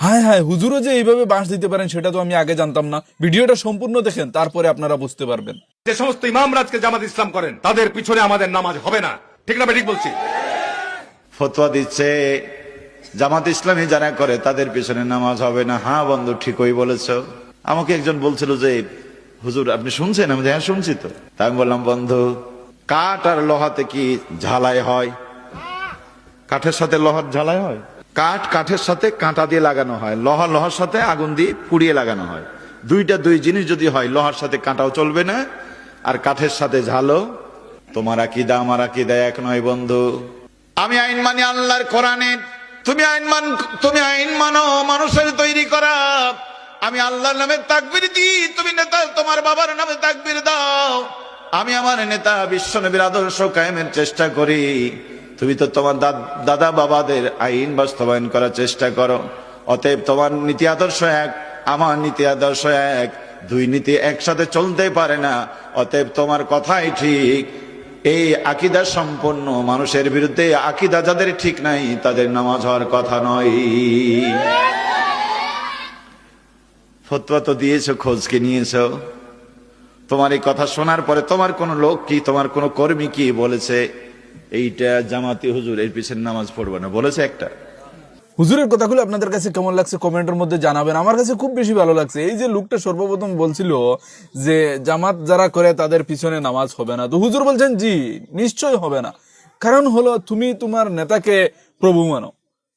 হায় হায়, হুজুরও যে এইভাবে বাঁশ দিতে পারেন সেটা তো আমি আগে জানতাম না। ভিডিওটা সম্পূর্ণ দেখেন, তারপরে আপনারা বুঝতে পারবেন। যে সমস্ত ইমামরা আজকে জামাত ইসলাম করেন তাদের পিছনে আমাদের নামাজ হবে না, ঠিক না? ঠিক বলছি। ফতোয়া দিচ্ছে জামাত ইসলামী যারা করে তাদের পিছনে নামাজ হবে না। হ্যাঁ বন্ধু, ঠিকই বলেছ। আমাকে একজন বলছিল যে হুজুর আপনি শুনছেন? আমি হ্যাঁ শুনছি তো। তাই আমি বললাম, বন্ধু কাঠ আর লোহাতে কি ঝালাই হয়? কাঠের সাথে লোহার ঝালাই হয়? কাঠ কাঠের সাথে কাঁটা দিয়ে লাগানো হয়, লোহা লোহার সাথে আগুন দিয়ে পুড়িয়ে লাগানো হয়। দুই জিনিস যদি হয়, লোহার সাথে কাঁটাও চলবে না আর কাঠের সাথে ঝালও। তোমার আকীদা আমার আকীদা এক নয় বন্ধু। আমি আইন মানি আল্লাহর কোরআনের, তুমি আইন মানো মানুষের তৈরি করা। আমি আল্লাহর নামে তাকবীর দিই, তুমি নেতা তোমার বাবার নামে তাকবীর দাও। আমি আমার নেতা বিশ্বনবীর আদর্শ কায়েমের চেষ্টা করি, তুমি তো তোমার দাদা বাবাদের আইন বাস্তবায়ন করার চেষ্টা করো। অতএব তোমার নীতি আদর্শ এক, আমার নীতি আদর্শ এক, দুই নীতি একসাথে চলতে পারে না। অতএব তোমার কথাই ঠিক। এই আকীদা সম্পন্ন মানুষের বিরুদ্ধে, আকীদা যাদের ঠিক নাই তাদের নামাজ হওয়ার কথা নয়। ফতোয়া তো দিয়েছো, খোঁজ কি নিয়েছো? তোমার এই কথা শোনার পরে তোমার কোন লোক কি, তোমার কোন কর্মী কি বলেছে এইটা জামাতি হুজুর এর পিছনে নামাজ পড়বে না বলেছে একটা? হুজুরের কথাগুলো আপনাদের কাছে কেমন লাগছে কমেন্টের মধ্যে জানাবেন। আমার কাছে খুব বেশি ভালো লাগছে। এই যে লোকটা সর্বপ্রথম বলছিল যে জামাত যারা করে তাদের পিছনে নামাজ হবে না, তো হুজুর বলছেন জি নিশ্চয় হবে না। কারণ হলো তুমি তোমার নেতাকে প্রভু মানো,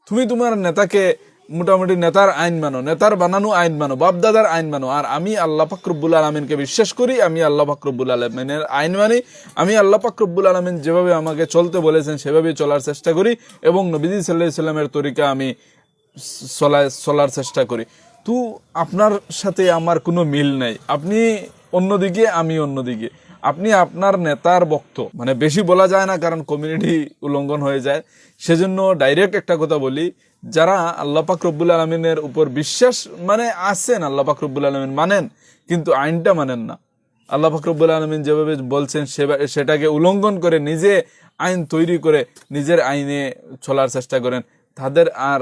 তুমি তোমার নেতাকে মোটামুটি নেতার আইন মানো, নেতার বানানো আইন মানো, বাপদাদার আইন মানো। আর আমি আল্লাহ পাক রব্বুল আলামিনকে বিশ্বাস করি, আমি আল্লাহ পাক রব্বুল আলামিনের আইন মানি। আমি আল্লাহ পাক রব্বুল আলামিন যেভাবে আমাকে চলতে বলেছেন সেভাবেই চলার চেষ্টা করি এবং নবীজি সাল্লাল্লাহু আলাইহি সাল্লামের তরিকা আমি চলার চেষ্টা করি। তো আপনার সাথে আমার কোনো মিল নাই। আপনি অন্যদিকে, আমি অন্যদিকে। আপনি আপনার নেতার বক্ত, মানে বেশি বলা যায় না কারণ কমিউনিটি উল্লঙ্ঘন হয়ে যায়, সেজন্য ডাইরেক্ট একটা কথা বলি, যারা আল্লাহ পাক রব্বুল আলামিনের উপর বিশ্বাস মানে আছেন, আল্লাহ পাক রব্বুল আলামিন মানেন কিন্তু আইনটা মানেন না, আল্লাহ পাক রব্বুল আলামিন যেভাবে বলছেন সেটাকে উল্লঙ্ঘন করে নিজে আইন তৈরি করে নিজের আইনে চলার চেষ্টা করেন, তাদের আর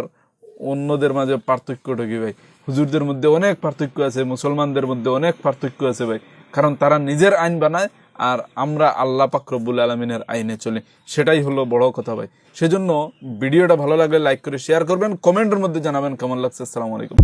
অন্যদের মাঝে পার্থক্যটা কি ভাই? হুজুরদের মধ্যে অনেক পার্থক্য আছে, মুসলমানদের মধ্যে অনেক পার্থক্য আছে ভাই। কারণ তারা নিজের আইন বানায় আর আমরা আল্লাহ পাক রব্বুল আলামিনের আইনে চলি, সেটাই হলো বড় কথা ভাই। সেজন্য ভিডিওটা ভালো লাগলে লাইক করে শেয়ার করবেন, কমেন্টের মধ্যে জানাবেন কেমন লাগছে। আসসালামু আলাইকুম।